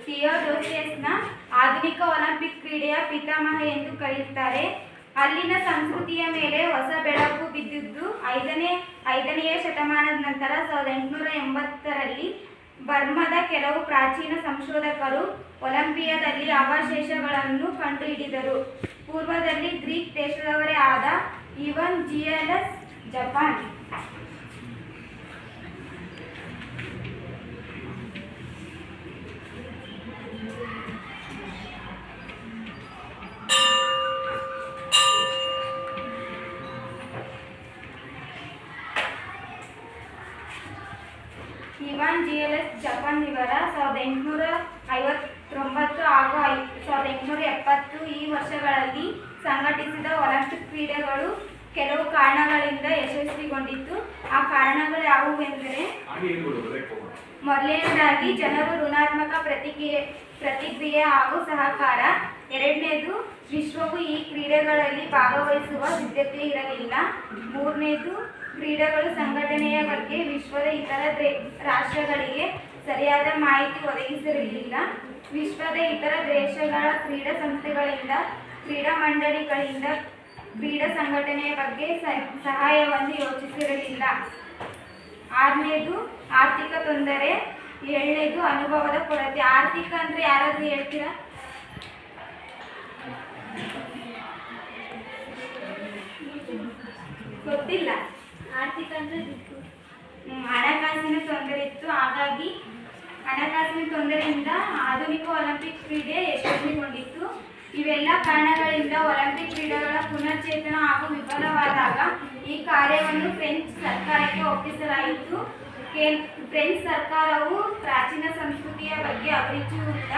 ಥಿಯೋಡೋಸಿಯಸ್ನ ಆಧುನಿಕ ಒಲಿಂಪಿಕ್ ಕ್ರೀಡೆಯ ಪಿತಾಮಹ ಎಂದು ಕರೆಯುತ್ತಾರೆ. ಅಲ್ಲಿನ ಸಂಸ್ಕೃತಿಯ ಮೇಲೆ ಹೊಸ ಬೆಳಕು ಬಿದ್ದಿದ್ದು 5ನೇ ಶತಮಾನದ ನಂತರ 1880ರಲ್ಲಿ ಬರ್ಮಾದ ಕೆಲವು ಪ್ರಾಚೀನ ಸಂಶೋಧಕರು ಒಲಿಂಪಿಯಾದಲ್ಲಿ ಅವಶೇಷಗಳನ್ನು ಕಂಡುಹಿಡಿದರು. ಪೂರ್ವದಲ್ಲಿ ಗ್ರೀಕ್ ದೇಶದವರೇ ಆದ ಇವಾಂಜೆಲಿಯಸ್ ಜಪಾನ್ ಇವರ 1859 ಹಾಗೂ 1870 ಈ ವರ್ಷಗಳಲ್ಲಿ ಸಂಘಟಿಸಿದ ಒಲಿಂಪಿಕ್ ಕ್ರೀಡೆಗಳು ಕೆಲವು ಕಾರಣಗಳಿಂದ ಯಶಸ್ವಿಗೊಂಡಿತ್ತು. ಆ ಕಾರಣಗಳು ಯಾವುವೆಂದರೆ, ಮೊದಲನೇದಾಗಿ ಜನರು ಋಣಾತ್ಮಕ ಪ್ರತಿಕ್ರಿಯೆ ಹಾಗೂ ಸಹಕಾರ. ಎರಡನೇದು, ವಿಶ್ವವು ಈ ಕ್ರೀಡೆಗಳಲ್ಲಿ ಭಾಗವಹಿಸುವ ಸಿದ್ಧತೆ ಇರಲಿಲ್ಲ. ಮೂರನೇದು, ಕ್ರೀಡೆಗಳು ಸಂಘಟನೆಯ ಬಗ್ಗೆ ವಿಶ್ವದ ಇತರ ರಾಷ್ಟ್ರಗಳಿಗೆ ಸರಿಯಾದ ಮಾಹಿತಿ ಒದಗಿಸಿರಲಿಲ್ಲ. ವಿಶ್ವದ ಇತರ ದೇಶಗಳ ಕ್ರೀಡಾ ಸಂಸ್ಥೆಗಳಿಂದ, ಕ್ರೀಡಾ ಮಂಡಳಿಗಳಿಂದ ಕ್ರೀಡಾ ಸಂಘಟನೆಯ ಬಗ್ಗೆ ಸಹಾಯವನ್ನು ಯೋಚಿಸಿರಲಿಲ್ಲ. ಆರನೇದು, ಆರ್ಥಿಕ ತೊಂದರೆ. ಏಳನೇದು, ಅನುಭವದ ಕೊರತೆ. ಆರ್ಥಿಕ ಅಂದರೆ ಯಾರಾದರೂ ಹೇಳ್ತೀರಾ? ಗೊತ್ತಿಲ್ಲ. ಆರ್ಥಿಕ ಅಂದರೆ ಹಣಕಾಸಿನ ತೊಂದರೆ ಇತ್ತು. ಹಾಗಾಗಿ ಹಣಕಾಸಿನ ತೊಂದರೆಯಿಂದ ಆಧುನಿಕ ಒಲಿಂಪಿಕ್ ಕ್ರೀಡೆ ಯಶಸ್ವಿಗೊಂಡಿತ್ತು. ಇವೆಲ್ಲ ಕಾರಣಗಳಿಂದ ಒಲಿಂಪಿಕ್ ಕ್ರೀಡೆಗಳ ಪುನಶ್ಚೇತನ ಹಾಗೂ ವಿಫಲವಾದಾಗ ಈ ಕಾರ್ಯವನ್ನು ಫ್ರೆಂಚ್ ಸರ್ಕಾರಕ್ಕೆ ಒಪ್ಪಿಸಲಾಯಿತು. ಫ್ರೆಂಚ್ ಸರ್ಕಾರವು ಪ್ರಾಚೀನ ಸಂಸ್ಕೃತಿಯ ಬಗ್ಗೆ ಅಭಿರುಚಿಯುಳ್ಳ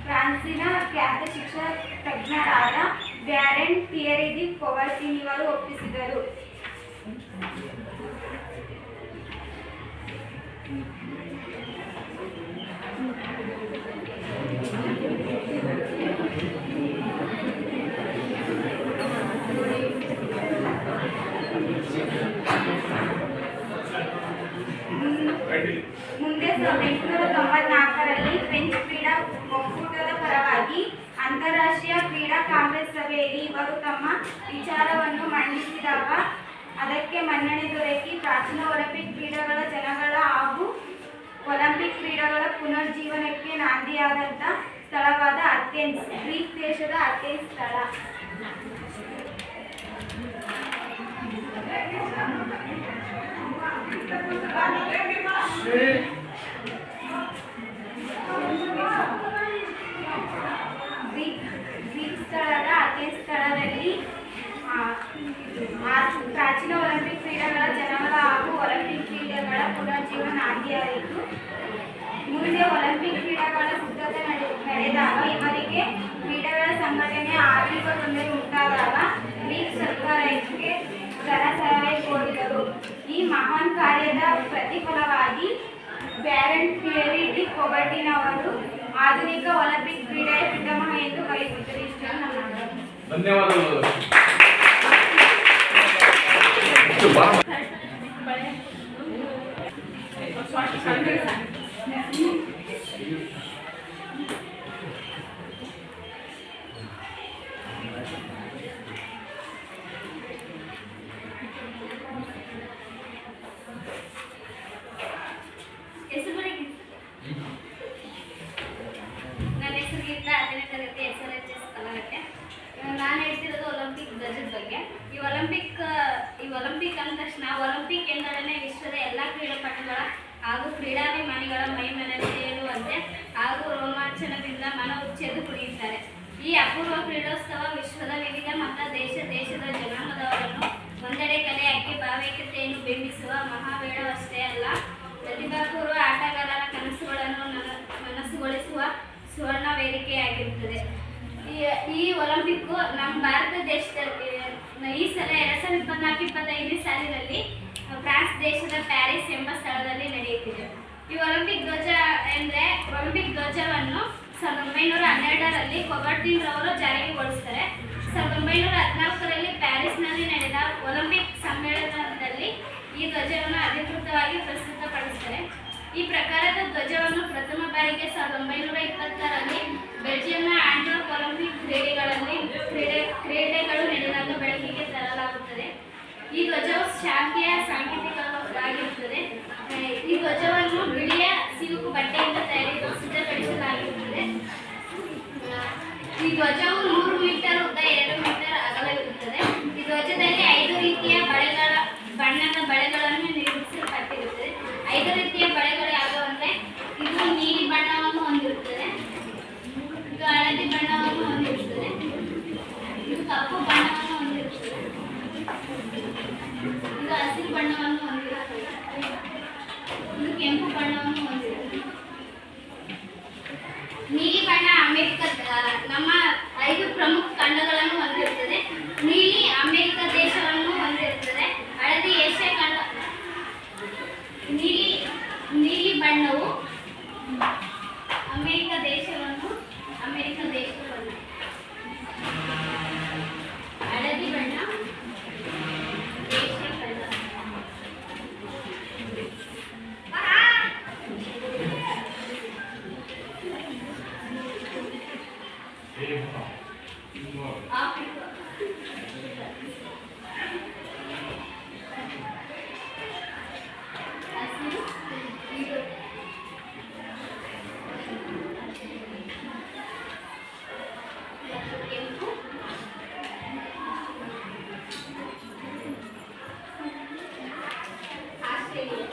ಫ್ರಾನ್ಸಿನ ಖ್ಯಾತ ಶಿಕ್ಷಣ ತಜ್ಞರಾದ ವ್ಯಾರೆಂಟ್ ಥಿಯರಿ ಡಿ ಕೌಬರ್ಟಿನ್ ಇವರು ಒಪ್ಪಿಸಿದರು. ಮುಂದೆ 1894ರಲ್ಲಿ ಫ್ರೆಂಚ್ ಕ್ರೀಡಾ ಒಕ್ಕೂಟದ ಪರವಾಗಿ ಅಂತಾರಾಷ್ಟ್ರೀಯ ಕ್ರೀಡಾ ಕಾಂಗ್ರೆಸ್ ಸಭೆಯಲ್ಲಿ ಇವರು ತಮ್ಮ ವಿಚಾರವನ್ನು ಮಂಡಿಸಿದಾಗ ಅದಕ್ಕೆ ಮನ್ನಣೆ ದೊರಕಿ ಪ್ರಾಚೀನ ಒಲಿಂಪಿಕ್ ಕ್ರೀಡೆಗಳ ಜನಗಳ ಹಾಗೂ ಒಲಿಂಪಿಕ್ ಕ್ರೀಡೆಗಳ ಪುನರ್ಜೀವನಕ್ಕೆ ನಾಂದಿಯಾದಂಥ ಸ್ಥಳವಾದ ಅಥೆನ್ಸ್, ಗ್ರೀಕ್ ದೇಶದ ಅಥೆನ್ಸ್ ಸ್ಥಳ. ಗ್ರೀಕ್ ಸ್ಥಳದ ಅಥೆನ್ಸ್ ಸ್ಥಳದಲ್ಲಿ ಪ್ರಾಚೀನ ಒಲಿಂಪಿಕ್ ಕ್ರೀಡೆಗಳ ಜನಗಳ ಹಾಗೂ ಒಲಿಂಪಿಕ್ ಕ್ರೀಡೆಗಳ ಪುನರ್ಜೀವನ ನಾಂದಿಯಾಯಿತು. ಮುಂದೆ ಒಲಿಂಪಿಕ್ ಕ್ರೀಡೆಗಳ ಸಿದ್ಧತೆ ನಡೆದಾಗ ಇವರಿಗೆ ಕ್ರೀಡೆಗಳ ಸಂಘಟನೆ ಆರ್ಥಿಕ ತೊಂದರೆ ಉಂಟಾದಾಗ ಗ್ರೀಕ್ ಸರ್ಕಾರ ಇದಕ್ಕೆ ಧನ ಸಹಾಯ ಕೋರಿದರು. ಈ ಮಹಾನ್ ಕಾರ್ಯದ ಪ್ರತಿಫಲವಾಗಿ ಬ್ಯಾರನ್ ಪಿಯರಿ ಡಿ ಕೊಬರ್ಟಿನವರು ಆಧುನಿಕ ಒಲಿಂಪಿಕ್ ಕ್ರೀಡೆಯ ಪಿತಾಮಹ ಎಂದು ಕರೆಯುತ್ತಾರೆ. ಇಷ್ಟನ್ನು ನನ್ನ ಧನ್ಯವಾದಗಳು. ನನ್ನ ಹೆಸರು ಗೀತಾ, 10ನೇ ತರಗತಿ SRHS ಕಲಘಟ್ಟೆ. ನಾನು ಹೇಳ್ತಿರೋದು ಒಲಿಂಪಿಕ್ ಧ್ವಜದ ಬಗ್ಗೆ. ಈ ಒಲಿಂಪಿಕ್ ಅಂದ ತಕ್ಷಣ ಒಲಿಂಪಿಕ್ ಎಂದೊಡನೆ ವಿಶ್ವದ ಎಲ್ಲ ಕ್ರೀಡಾಪಟುಗಳ ಹಾಗೂ ಕ್ರೀಡಾಭಿಮಾನಿಗಳ ಮೈ ಮನಸೇರುವಂತೆ ಹಾಗೂ ರೋಮಾಂಚನದಿಂದ ಮನ ಉಚ್ಚೆದು ಕುಣಿಯುತ್ತಾರೆ. ಈ ಅಪೂರ್ವ ಕ್ರೀಡೋತ್ಸವ ವಿಶ್ವದ ವಿವಿಧ ಮತ ದೇಶದ ಜನಾಂಗದವರನ್ನು ಒಂದೆಡೆ ಕಲೆ ಹಾಕಿ ಭಾವೈಕ್ಯತೆಯನ್ನು ಬಿಂಬಿಸುವ ಮಹಾವೇಳವಷ್ಟೇ ಅಲ್ಲ, ಪ್ರತಿಭಾಪೂರ್ವ ಆಟಗಾರರ ಕನಸುಗಳನ್ನು ನನಸುಗೊಳಿಸುವ ಸುವರ್ಣ ವೇದಿಕೆಯಾಗಿರುತ್ತದೆ. ಈ ಒಲಿಂಪಿಕ್ ನಮ್ಮ ಭಾರತ ದೇಶದಲ್ಲಿ ಈ ಸಲ 2024-25ನೇ ಸಾಲಿನಲ್ಲಿ ಫ್ರಾನ್ಸ್ ದೇಶದ ಪ್ಯಾರಿಸ್ ಎಂಬ ಸ್ಥಳದಲ್ಲಿ ನಡೆಯುತ್ತಿದೆ. ಈ ಒಲಿಂಪಿಕ್ ಧ್ವಜ ಎಂದರೆ ಒಲಿಂಪಿಕ್ ಧ್ವಜವನ್ನು 1912ರಲ್ಲಿ ಕೊಬರ್ಟಿನ್ ರವರು ಜಾರಿಗೊಳಿಸ್ತಾರೆ. 1914ರಲ್ಲಿ ಪ್ಯಾರಿಸ್ನಲ್ಲಿ ನಡೆದ ಒಲಿಂಪಿಕ್ ಸಮ್ಮೇಳನದಲ್ಲಿ ಈ ಧ್ವಜವನ್ನು ಅಧಿಕೃತವಾಗಿ ಪ್ರಸ್ತುತಪಡಿಸ್ತಾರೆ. ಈ ಪ್ರಕಾರದ ಧ್ವಜವನ್ನು ಪ್ರಥಮ ಬಾರಿಗೆ 1920ರಲ್ಲಿ ಬೆಲ್ಜಿಯಂನ ಆಂಟ್ವರ್ಪ್ ಒಲಿಂಪಿಕ್ ಕ್ರೀಡೆಗಳು ನಡೆದಾಗ ಬೆಳಕಿಗೆ ತರಲಾಗುತ್ತದೆ. ಈ ಧ್ವಜವು ಶಾಂತಿಯ ಸಾಂಕೇತಿಕವಾಗಿರುತ್ತದೆ. ಈ ಧ್ವಜವನ್ನು ಬಿಳಿಯ ಸಿಲ್ಕ್ ಬಟ್ಟೆಯಿಂದ ಸಿದ್ಧಪಡಿಸಲಾಗಿರುತ್ತದೆ. ಈ ಧ್ವಜವು 3 ಮೀಟರ್ ಉದ್ದ, 2 ಮೀಟರ್ ಅಗಲವಿರುತ್ತದೆ. ಈ ಧ್ವಜದಲ್ಲಿ 5 ರೀತಿಯ ಬಣ್ಣದ ಬಳೆಗಳನ್ನು ನಿರ್ಮಿಸಲ್ಪಟ್ಟಿರುತ್ತದೆ. 5 ರೀತಿಯ ಬಳೆಗಳು ಯಾವುವು ಅಂದರೆ, ಇದು ನೀಲಿ ಬಣ್ಣವನ್ನು ಹೊಂದಿರುತ್ತದೆ, ಇದು ಹಳದಿ ಬಣ್ಣವನ್ನು ಹೊಂದಿರುತ್ತದೆ, ಇದು ಕಪ್ಪು ಬಣ್ಣವನ್ನು ಹೊಂದಿರುತ್ತದೆ, ಇದು ಹಸಿರು ಬಣ್ಣವನ್ನು ಹೊಂದಿರುತ್ತದೆ, ಇದು ಕೆಂಪು ಬಣ್ಣವನ್ನು ಹೊಂದಿರುತ್ತದೆ. ನೀಲಿ ಬಣ್ಣ ನಮ್ಮ 5 ಪ್ರಮುಖ ಖಂಡಗಳನ್ನು ಹೊಂದಿರುತ್ತದೆ. ನೀಲಿ ಅಮೆರಿಕ ದೇಶವನ್ನು ಹೊಂದಿರುತ್ತದೆ. ಹಳದಿ ಏಷ್ಯಾ ಖಂಡ. ನೀಲಿ ಬಣ್ಣವು ಅಮೆರಿಕ ದೇಶವನ್ನು ಹಳದಿ ಬಣ್ಣ ಏಷ್ಯಾ ಖಂಡ. ಆಫ್ರಿಕಾ. ಹಸಿರು, ಇದು ಕೆಂಪು, ಆಸ್ಟ್ರೇಲಿಯಾ.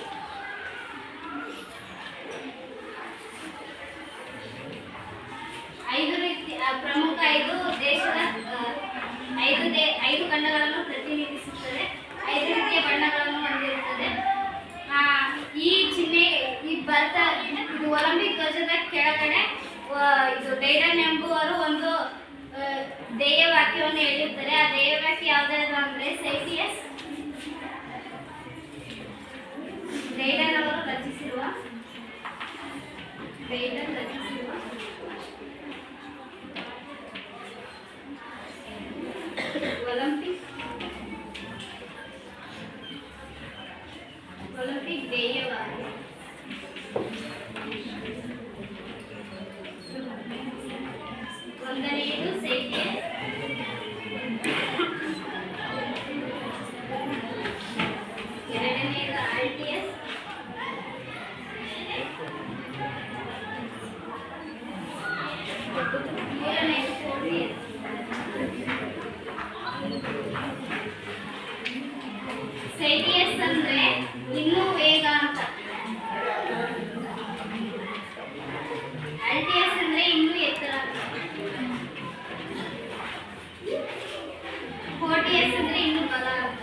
ಪ್ರಮುಖ 5 ದೇಶದ 5 ಖಂಡಗಳನ್ನು ಪ್ರತಿನಿಧಿಸುತ್ತದೆ. 5 ರೀತಿಯ ಬಣ್ಣಗಳನ್ನು ಹೊಂದಿರುತ್ತದೆ. ಈ ಚಿಹ್ನೆ ಇದು ಒಲಿಂಪಿಕ್ ಧ್ವಜದ ಕೆಳಗಡೆ ಇದು ಡೈಡನ್ ಎಂಬುವರು ಒಂದು ಧ್ಯೇಯ ವಾಕ್ಯವನ್ನು ಹೇಳಿರ್ತಾರೆ. ಆ ಧ್ಯೇಯ ವಾಕ್ಯ ಯಾವುದಾದ್ರು ಅಂದರೆ ಡೈಡನ್ ಅವರು ರಚಿಸಿರುವ ಒಲಿಂಪಿಕ್ ಧ್ಯೇಯವಾಕ್ಯ. ಒಂದನೆಯದು ಸೈಕ್ಲಿಸ್ಟ್, ಸೈಟಿಯಸ್ ಅಂದ್ರೆ ಇನ್ನೂ ವೇಗ ಅಂತ. ಅಲ್ಟಿಯಸ್ ಅಂದ್ರೆ ಇನ್ನೂ ಎತ್ತರ. ಫೋರ್ಟಿಯಸ್ ಅಂದ್ರೆ ಇನ್ನೂ ಬಲ ಅಂತ.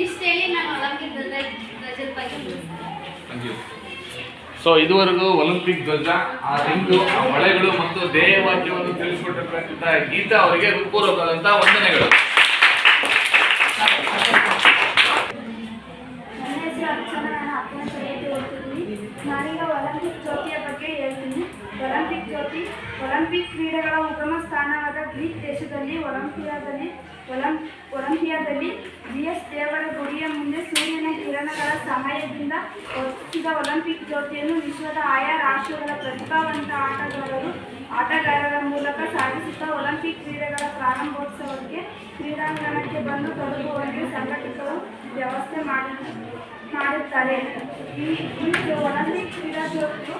ಇಷ್ಟು ಹೇಳಿ ನಾನು ಒಲಿಂಪಿಕ್ ಧ್ವಜದ ಬಗ್ಗೆ ತಿಳಿಸ್ತೇನೆ. ಸೊ ಇದುವರೆಗೂ ಒಲಿಂಪಿಕ್ ಧ್ವಜ, ಆ ರಿಂಗು, ಆ ಹೊಳೆಗಳು ಮತ್ತು ಧ್ಯೇಯವಾಕ್ಯವನ್ನು ತಿಳಿಸಿಕೊಟ್ಟಿರ್ತಕ್ಕಂಥ ಗೀತಾ ಅವರಿಗೆ ಹೃತ್ಪೂರ್ವಕವಾದಂತಹ ವಂದನೆಗಳು. ನನ್ನ ಹೆಸರು ಅರ್ಚನಾ, ನಾನು 10ನೇ ತರಗತಿ ಓದ್ತಿದ್ದೀನಿ. ನಾನೀಗ ಒಲಿಂಪಿಕ್ ಜ್ಯೋತಿಯ ಬಗ್ಗೆ ಹೇಳ್ತೀನಿ. ಒಲಿಂಪಿಕ್ ಕ್ರೀಡೆಗಳ ಉಗಮ ಸ್ಥಾನವಾದ ಗ್ರೀಕ್ ದೇಶದಲ್ಲಿ ಒಲಿಂಪಿಯಾದಲ್ಲಿ ಜಿಯಸ್ ದೇವರ ಗುಡಿಯ ಮುಂದೆ ಸೂರ್ಯನ ಕಿರಣಗಳ ಸಹಾಯದಿಂದ ವರ್ತಿಸಿದ ಒಲಿಂಪಿಕ್ ಜ್ಯೋತಿಯನ್ನು ವಿಶ್ವದ ಆಯಾ ರಾಷ್ಟ್ರಗಳ ಪ್ರತಿಭಾವಂತ ಆಟಗಾರರ ಮೂಲಕ ಸಾಗಿಸುತ್ತಾ ಒಲಿಂಪಿಕ್ ಕ್ರೀಡೆಗಳ ಪ್ರಾರಂಭೋತ್ಸವಕ್ಕೆ ಕ್ರೀಡಾಂಗಣಕ್ಕೆ ಬಂದು ತೊಡಗುವಂತೆ ಸಂಘಟಕರು ವ್ಯವಸ್ಥೆ ಮಾಡುತ್ತಾರೆ. ಈ ಒಲಿಂಪಿಕ್ ಕ್ರೀಡಾ ಜ್ಯೋತಿಯು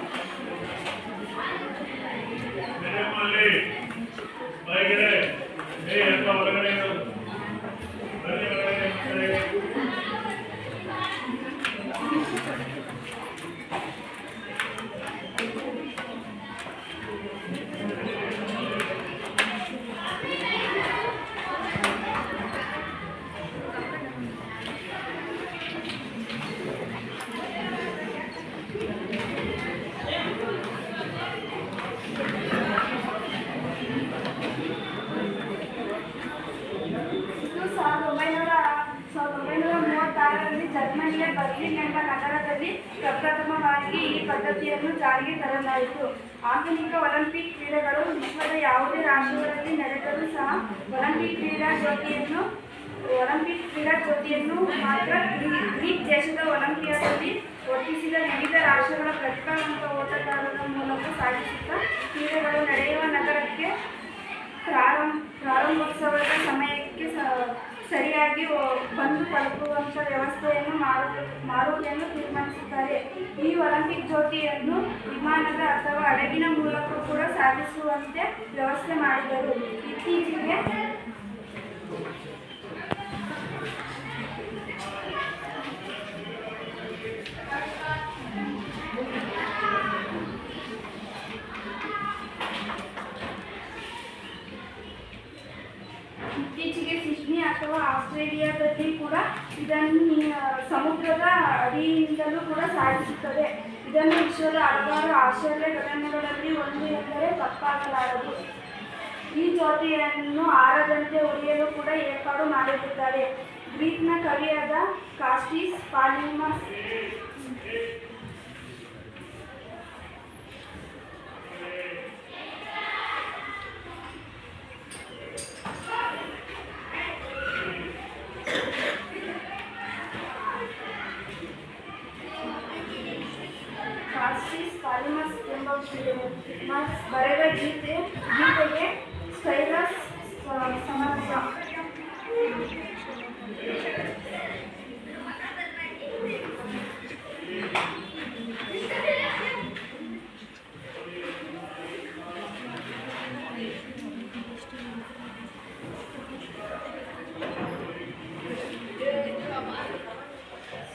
ಜರ್ಮನಿಯ ಬರ್ಲಿನ್ ಎಂಬ ನಗರದಲ್ಲಿ ಪ್ರಪ್ರಥಮವಾಗಿ ಈ ಪದ್ಧತಿಯನ್ನು ಜಾರಿಗೆ ತರಲಾಯಿತು. ಆಧುನಿಕ ಒಲಿಂಪಿಕ್ ಕ್ರೀಡೆಗಳು ವಿಶ್ವದ ಯಾವುದೇ ರಾಷ್ಟ್ರಗಳಲ್ಲಿ ನಡೆದರೂ ಸಹ ಒಲಿಂಪಿಕ್ ಕ್ರೀಡಾ ಜ್ಯೋತಿಯನ್ನು ಮಾತ್ರ ಗ್ರೀಕ್ ದೇಶದ ಒಲಿಂಪಿಯಾದಲ್ಲಿ ವರ್ತಿಸಿದ ವಿವಿಧ ರಾಷ್ಟ್ರಗಳ ಪ್ರತಿಭಾವಂತ ಓಟಗಾರರ ಮೂಲಕ ಸಾಗಿಸುತ್ತಾ ಕ್ರೀಡೆಗಳು ನಡೆಯುವ ನಗರಕ್ಕೆ ಪ್ರಾರಂಭೋತ್ಸವದ ಸಮಯಕ್ಕೆ ಸರಿಯಾಗಿ ಬಂದು ತಲುಪುವಂಥ ವ್ಯವಸ್ಥೆಯನ್ನು ಮಾರುತಿಯನ್ನು ತೀರ್ಮಾನಿಸುತ್ತಾರೆ. ಈ ಒಲಿಂಪಿಕ್ ಜ್ಯೋತಿಯನ್ನು ವಿಮಾನದ ಅಥವಾ ಹಡಗಿನ ಮೂಲಕ ಕೂಡ ಸಾಗಿಸುವಂತೆ ವ್ಯವಸ್ಥೆ ಮಾಡಿದರು. ಇತ್ತೀಚೆಗೆ ಸಿಡ್ನಿ ಅಥವಾ ಆಸ್ಟ್ರೇಲಿಯಾದಲ್ಲಿ ಕೂಡ ಇದನ್ನು ಸಮುದ್ರದ ಅಡಿಯಿಂದಲೂ ಕೂಡ ಸಾಗಿಸುತ್ತದೆ. ಇದನ್ನು ವಿಶ್ವದ ಹಲವಾರು ಆಶ್ಚರ್ಯ ಘಟನೆಗಳಲ್ಲಿ ಒಂದು ಎಂದರೆ ತಪ್ಪಾಗಲಾರದು. ಈ ಜ್ಯೋತಿಯನ್ನು 6 ಗಂಟೆ ಉರಿಯಲು ಕೂಡ ಏರ್ಪಾಡು ಮಾಡಿರುತ್ತಾರೆ. ಗ್ರೀಕ್ನ ಕವಿಯಾದ ಕಾಸ್ಟಿಸ್ ಪಾಲಿಮಸ್ ಎಂಬ ಬರೆದ ಗೀತೆಗೆ ಸ್ಟೈಲಸ್ ಸಮರ್ಥ.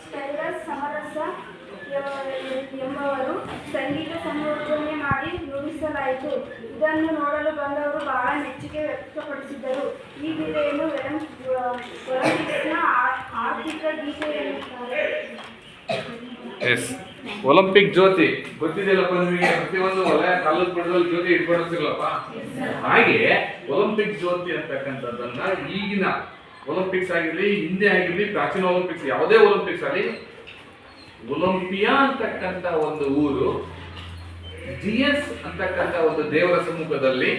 ಸ್ಟೈಲಸ್ ಸಮರಸ ಎಂಬವರು ಸಂಗೀತ ಸಂಯೋಜನೆ ಮಾಡಿ ನುಡಿಸಲಾಯಿತು. ಇದನ್ನು ನೋಡಲು ಬಂದವರು ಬಹಳ ಮೆಚ್ಚುಗೆ ವ್ಯಕ್ತಪಡಿಸಿದರು. ಈ ಗೀತೆಯನ್ನು ಒಲಿಂಪಿಕ್ಸ್ನ ಆರ್ಥಿಕ ಗೀತೆ ಎನ್ನುತ್ತಾರೆ. ಒಲಿಂಪಿಕ್ ಜ್ಯೋತಿ ಗೊತ್ತಿದೆಯಲ್ಲಪ್ಪ ನಿಮಗೆ, ಪ್ರತಿಯೊಂದು ವಲಯ ಕಾಲದ ಪಡೆದಲ್ಲಿ ಜ್ಯೋತಿ ಇಟ್ಕೊಳ್ತಿಲ್ಲಪ್ಪ. ಹಾಗೆ ಒಲಿಂಪಿಕ್ ಜ್ಯೋತಿ ಅಂತಕ್ಕಂಥದ್ದನ್ನ ಈಗಿನ ಒಲಿಂಪಿಕ್ಸ್ ಆಗಿರಲಿ, ಹಿಂದೆ ಆಗಿರಲಿ, ಪ್ರಾಚೀನ ಒಲಿಂಪಿಕ್ಸ್, ಯಾವುದೇ ಒಲಿಂಪಿಕ್ಸ್ ಆಗಲಿ, ಒಲಿಂಪಿಯಾ ಅಂತಕ್ಕಂಥ ಒಂದು ಊರು ಜಿಯಸ್ ಅಂತಕ್ಕಂಥ ಒಂದು ದೇವರ ಸಮ್ಮುಖದಲ್ಲಿ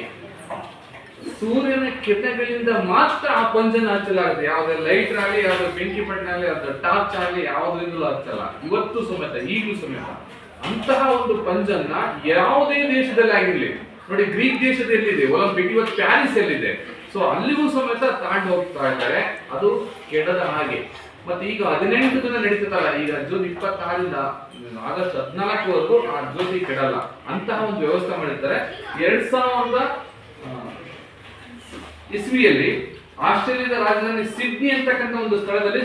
ಸೂರ್ಯನ ಕಿರಣಗಳಿಂದ ಮಾತ್ರ ಆ ಪಂಜನ ಹಚ್ಚಲಾಗುತ್ತೆ. ಯಾವುದೇ ಲೈಟ್ ಆಗಲಿ, ಯಾವುದೇ ಬೆಂಕಿ ಪಟ್ಟಣ ಆಗಲಿ, ಅದು ಟಾರ್ಚ್ ಆಗಲಿ, ಯಾವುದರಿಂದಲೂ ಹಚ್ಚಲ್ಲ. ಇವತ್ತು ಸಮೇತ, ಈಗಲೂ ಸಮೇತ ಅಂತಹ ಒಂದು ಪಂಜನ್ನ ಯಾವುದೇ ದೇಶದಲ್ಲಿ ಆಗಿರ್ಲಿ, ನೋಡಿ ಗ್ರೀಕ್ ದೇಶದ ಎಲ್ಲಿದೆ ಒಲಿಂಪಿಕ್, ಇವತ್ತು ಪ್ಯಾರಿಸ್ ಎಲ್ಲಿದೆ, ಸೊ ಅಲ್ಲಿಗೂ ಸಮೇತ ತಾಂಡು ಹೋಗ್ತಾ ಇದ್ದಾರೆ. ಅದು ಕೆಡದ ಹಾಗೆ. ಮತ್ತೆ ಈಗ 18 ದಿನ ನಡೀತದಲ್ಲ, ಈಗ ಜೂನ್ 26ರಿಂದ ಆಗಸ್ಟ್ 14ವರೆಗೂ ಆ ಜ್ಯೋತಿ ಕೆಡಲ್ಲ. ಅಂತಹ ಒಂದು ವ್ಯವಸ್ಥೆ ಮಾಡಿರ್ತಾರೆ. 2000 ಇಸ್ವಿಯಲ್ಲಿ ಆಸ್ಟ್ರೇಲಿಯಾದ ರಾಜಧಾನಿ ಸಿಡ್ನಿ ಅಂತಕ್ಕಂಥ ಒಂದು ಸ್ಥಳದಲ್ಲಿ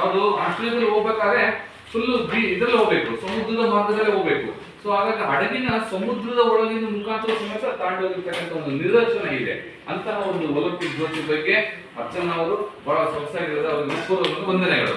ಅದು ಆಸ್ಟ್ರೇಲಿಯಾದಲ್ಲಿ ಹೋಗ್ಬೇಕಾದ್ರೆ ಫುಲ್ ಇದ್ರಲ್ಲಿ ಹೋಗ್ಬೇಕು, ಸಮುದ್ರದ ಮಾರ್ಗದಲ್ಲೇ ಹೋಗ್ಬೇಕು. ಸೊ ಹಾಗಾಗಿ ಹಡಗಿನ ಸಮುದ್ರದ ಒಳಗಿನ ಮುಖಾಂತರ ಸಮೇತ ತಾಂಡೋಗಿರ್ತಕ್ಕಂಥ ಒಂದು ನಿದರ್ಶನ ಇದೆ. ಅಂತಹ ಒಂದು ಒಲಿಂಪಿಕ್ ಜ್ಯೋತಿ ಬಗ್ಗೆ ಅರ್ಚನಾ ಅವರು ಬಹಳ ಸೊಗಸಾಗಿರೋದು, ಅವರಿಗೆ ವಂದನೆಗಳು.